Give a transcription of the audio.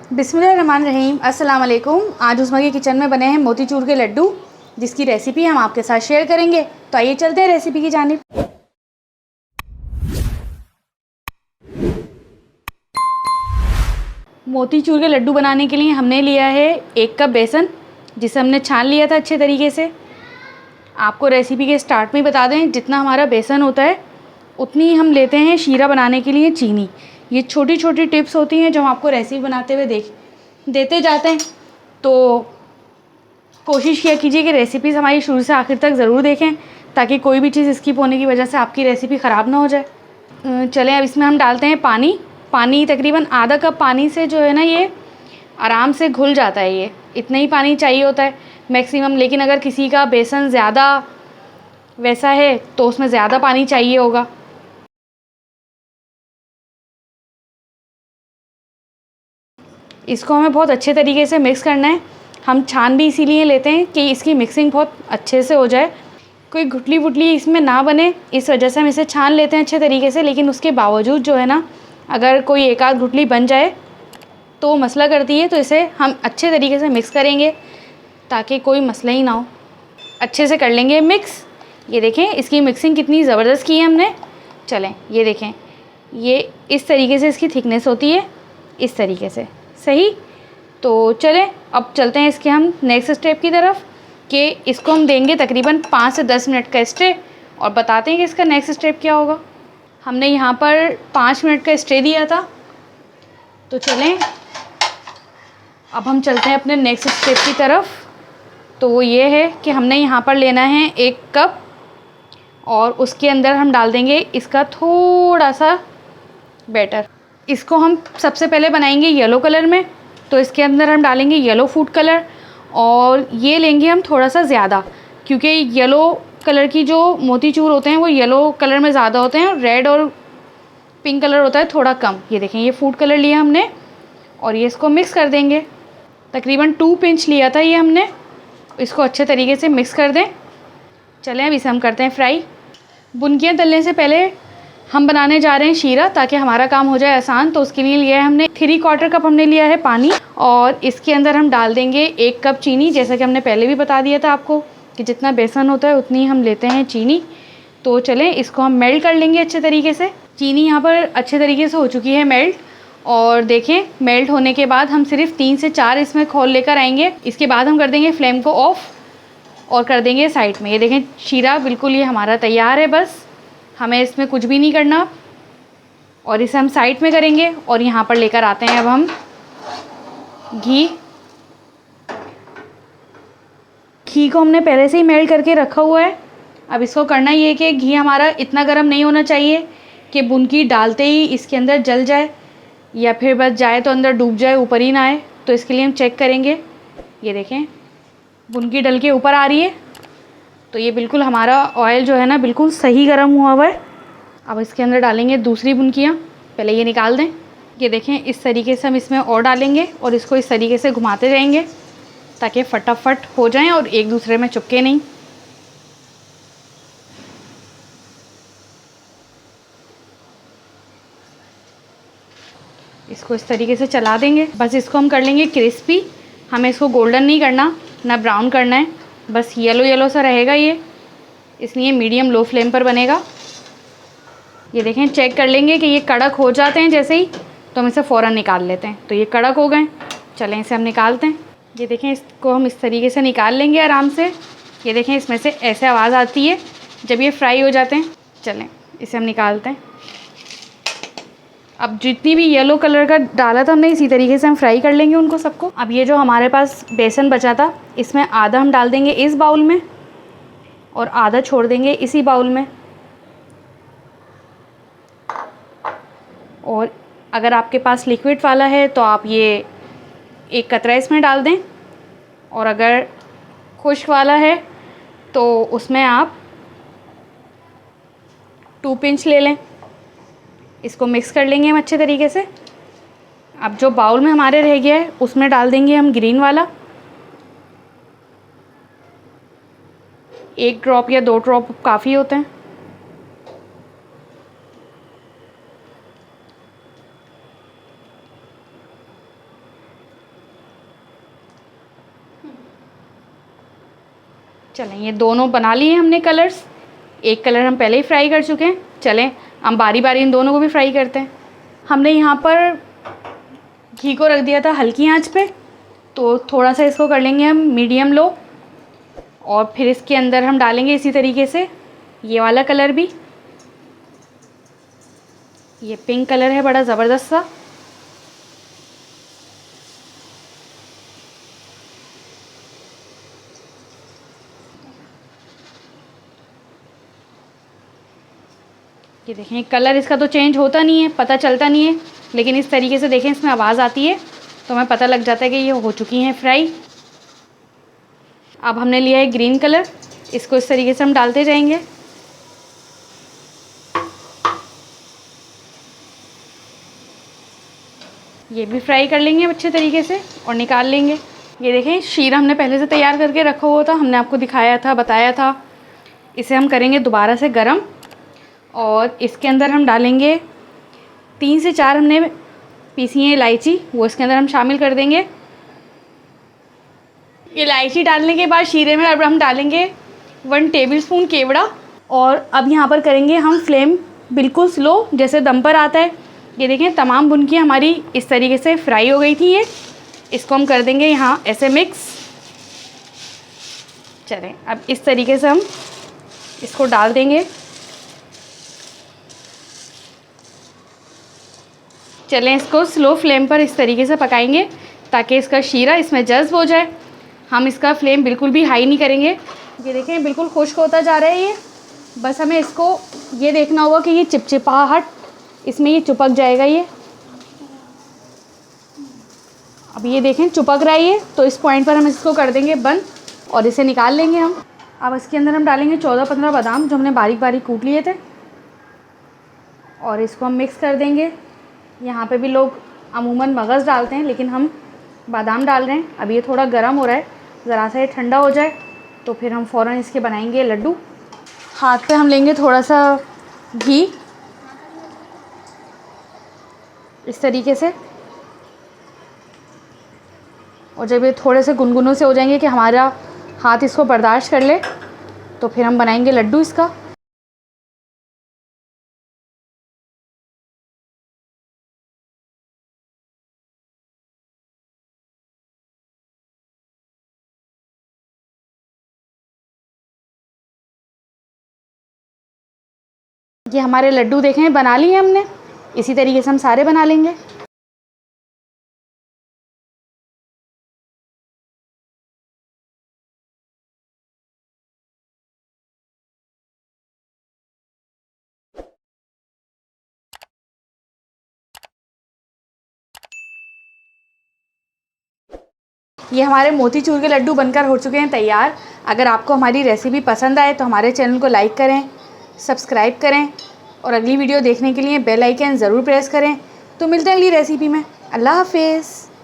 बिस्मिल्लाहिर्रहमानिर्रहीम। अस्सलाम वालेकुम। आज उस्मा के किचन में बने हैं मोतीचूर के लड्डू, जिसकी रेसिपी हम आपके साथ शेयर करेंगे। तो आइए चलते हैं रेसिपी की जानिब। मोतीचूर के लड्डू बनाने के लिए हमने लिया है 1 कप बेसन, जिसे हमने छान लिया था अच्छे तरीके से। आपको रेसिपी के स्टार्ट में बता दें, जितना हमारा बेसन होता है उतनी हम लेते हैं शीरा बनाने के लिए चीनी। ये छोटी छोटी टिप्स होती हैं जो हम आपको रेसिपी बनाते हुए देते जाते हैं। तो कोशिश किया कीजिए कि रेसिपीज़ हमारी शुरू से आखिर तक ज़रूर देखें, ताकि कोई भी चीज़ स्किप होने की वजह से आपकी रेसिपी ख़राब ना हो जाए। चलें, अब इसमें हम डालते हैं पानी तकरीबन आधा कप पानी से जो है ना, ये आराम से घुल जाता है। ये इतना ही पानी चाहिए होता है मैक्सिमम। लेकिन अगर किसी का बेसन ज़्यादा वैसा है तो उसमें ज़्यादा पानी चाहिए होगा। इसको हमें बहुत अच्छे तरीके से मिक्स करना है। हम छान भी इसीलिए लेते हैं कि इसकी मिक्सिंग बहुत अच्छे से हो जाए, कोई गुठली वुटली इसमें ना बने, इस वजह से हम इसे छान लेते हैं अच्छे तरीके से। लेकिन उसके बावजूद जो है ना, अगर कोई एक आध गुठली बन जाए तो मसला करती है। तो इसे हम अच्छे तरीके से मिक्स करेंगे ताकि कोई मसला ही ना हो। अच्छे से कर लेंगे मिक्स। ये देखें इसकी मिक्सिंग कितनी ज़बरदस्त की है हमने। चलें, ये देखें, ये इस तरीके से इसकी थिकनेस होती है, इस तरीके से। सही। तो चलें, अब चलते हैं इसके हम नेक्स्ट स्टेप की तरफ, कि इसको हम देंगे तकरीबन 5 से 10 मिनट का स्टे, और बताते हैं कि इसका नेक्स्ट स्टेप क्या होगा। हमने यहाँ पर 5 मिनट का स्टे दिया था। तो चलें, अब हम चलते हैं अपने नेक्स्ट स्टेप की तरफ। तो वो ये है कि हमने यहाँ पर लेना है 1 कप, और उसके अंदर हम डाल देंगे इसका थोड़ा सा बैटर। इसको हम सबसे पहले बनाएंगे येलो कलर में। तो इसके अंदर हम डालेंगे येलो फूड कलर, और ये लेंगे हम थोड़ा सा ज़्यादा, क्योंकि येलो कलर की जो मोतीचूर होते हैं वो येलो कलर में ज़्यादा होते हैं, और रेड और पिंक कलर होता है थोड़ा कम। ये देखें, ये फूड कलर लिया हमने, और ये इसको मिक्स कर देंगे। तकरीबन 2 पिंच लिया था ये हमने। इसको अच्छे तरीके से मिक्स कर दें। चलें, अब इसे हम करते हैं फ्राई। बुनकियाँ तलने से पहले हम बनाने जा रहे हैं शीरा, ताकि हमारा काम हो जाए आसान। तो उसके लिए लिया है हमने 3/4 कप हमने लिया है पानी, और इसके अंदर हम डाल देंगे 1 कप चीनी। जैसा कि हमने पहले भी बता दिया था आपको कि जितना बेसन होता है उतनी हम लेते हैं चीनी। तो चलें, इसको हम मेल्ट कर लेंगे अच्छे तरीके से। चीनी यहाँ पर अच्छे तरीके से हो चुकी है मेल्ट, और देखें मेल्ट होने के बाद हम सिर्फ 3 से 4 इसमें खोल लेकर आएंगे। इसके बाद हम कर देंगे फ्लेम को ऑफ़, और कर देंगे साइड में। ये देखें, शीरा बिल्कुल ये हमारा तैयार है। बस हमें इसमें कुछ भी नहीं करना, और इसे हम साइड में करेंगे। और यहाँ पर लेकर आते हैं अब हम घी को हमने पहले से ही मेल्ट करके रखा हुआ है। अब इसको करना ये है कि घी हमारा इतना गर्म नहीं होना चाहिए कि बुनकी डालते ही इसके अंदर जल जाए, या फिर बस जाए तो अंदर डूब जाए, ऊपर ही ना आए। तो इसके लिए हम चेक करेंगे। ये देखें, बुनकी डल के ऊपर आ रही है, तो ये बिल्कुल हमारा ऑयल जो है ना बिल्कुल सही गर्म हुआ हुआ है। अब इसके अंदर डालेंगे दूसरी बुनकियाँ। पहले ये निकाल दें। ये देखें, इस तरीके से हम इसमें और डालेंगे, और इसको इस तरीके से घुमाते जाएंगे ताकि फटाफट हो जाएं और एक दूसरे में चिपके नहीं। इसको इस तरीके से चला देंगे। बस इसको हम कर लेंगे क्रिस्पी। हमें इसको गोल्डन नहीं करना, ना ब्राउन करना है, बस येलो येलो सा रहेगा ये, इसलिए मीडियम लो फ्लेम पर बनेगा। ये देखें, चेक कर लेंगे कि ये कड़क हो जाते हैं जैसे ही, तो हम इसे फ़ौरन निकाल लेते हैं। तो ये कड़क हो गए। चलें, इसे हम निकालते हैं। ये देखें, इसको हम इस तरीके से निकाल लेंगे आराम से। ये देखें, इसमें से ऐसे आवाज़ आती है जब ये फ्राई हो जाते हैं। चलें, इसे हम निकालते हैं। अब जितनी भी येलो कलर का डाला था हमने, इसी तरीके से हम फ्राई कर लेंगे उनको सबको। अब ये जो हमारे पास बेसन बचा था, इसमें आधा हम डाल देंगे इस बाउल में, और आधा छोड़ देंगे इसी बाउल में। और अगर आपके पास लिक्विड वाला है तो आप ये 1 कतरा इसमें डाल दें, और अगर खुश्क वाला है तो उसमें आप 2 पिंच ले लें। इसको मिक्स कर लेंगे हम अच्छे तरीके से। अब जो बाउल में हमारे रह गया है उसमें डाल देंगे हम ग्रीन वाला। 1 ड्रॉप या 2 ड्रॉप काफ़ी होते हैं। चलें, ये दोनों बना लिए हमने कलर्स। एक कलर हम पहले ही फ्राई कर चुके हैं। चलें हम बारी बारी इन दोनों को भी फ्राई करते हैं। हमने यहाँ पर घी को रख दिया था हल्की आंच पे, तो थोड़ा सा इसको कर लेंगे हम मीडियम लो, और फिर इसके अंदर हम डालेंगे इसी तरीके से ये वाला कलर भी। ये पिंक कलर है बड़ा ज़बरदस्त सा। ये देखें कलर इसका तो चेंज होता नहीं है, पता चलता नहीं है, लेकिन इस तरीके से देखें इसमें आवाज़ आती है तो हमें पता लग जाता है कि ये हो चुकी हैं फ्राई। अब हमने लिया है ग्रीन कलर, इसको इस तरीके से हम डालते जाएंगे। ये भी फ्राई कर लेंगे अच्छे तरीके से और निकाल लेंगे। ये देखें शीरा हमने पहले से तैयार करके रखा हुआ था, हमने आपको दिखाया था, बताया था। इसे हम करेंगे दोबारा से गरम, और इसके अंदर हम डालेंगे 3 से 4 हमने पीसी है इलायची, वो इसके अंदर हम शामिल कर देंगे। इलायची डालने के बाद शीरे में अब हम डालेंगे 1 टेबलस्पून केवड़ा, और अब यहाँ पर करेंगे हम फ्लेम बिल्कुल स्लो, जैसे दम पर आता है। ये देखें तमाम बुनकी हमारी इस तरीके से फ्राई हो गई थी। ये इसको हम कर देंगे यहाँ ऐसे मिक्स। चलें अब इस तरीके से हम इसको डाल देंगे। चलें इसको स्लो फ्लेम पर इस तरीके से पकाएंगे ताकि इसका शीरा इसमें जज्ब हो जाए। हम इसका फ्लेम बिल्कुल भी हाई नहीं करेंगे। ये देखें बिल्कुल खुश्क होता जा रहा है ये। बस हमें इसको ये देखना होगा कि ये चिपचिपाहट इसमें ये चिपक जाएगा ये। अब ये देखें चिपक रहा है ये, तो इस पॉइंट पर हम इसको कर देंगे बंद और इसे निकाल लेंगे हम। अब इसके अंदर हम डालेंगे 14-15 बादाम जो हमने बारीक बारीक कूट लिए थे, और इसको हम मिक्स कर देंगे। यहाँ पे भी लोग अमूमन मगज़ डालते हैं, लेकिन हम बादाम डाल रहे हैं। अब ये थोड़ा गर्म हो रहा है, ज़रा सा ये ठंडा हो जाए तो फिर हम फ़ौरन इसके बनाएंगे लड्डू। हाथ पे हम लेंगे थोड़ा सा घी इस तरीके से, और जब ये थोड़े से गुनगुनों से हो जाएंगे कि हमारा हाथ इसको बर्दाश्त कर ले, तो फिर हम बनाएंगे लड्डू इसका। ये हमारे लड्डू देखें बना लिए हमने। इसी तरीके से हम सारे बना लेंगे। ये हमारे मोतीचूर के लड्डू बनकर हो चुके हैं तैयार। अगर आपको हमारी रेसिपी पसंद आए तो हमारे चैनल को लाइक करें, सब्सक्राइब करें, और अगली वीडियो देखने के लिए बेल आइकन ज़रूर प्रेस करें। तो मिलते हैं अगली रेसिपी में। अल्लाह हाफिज़।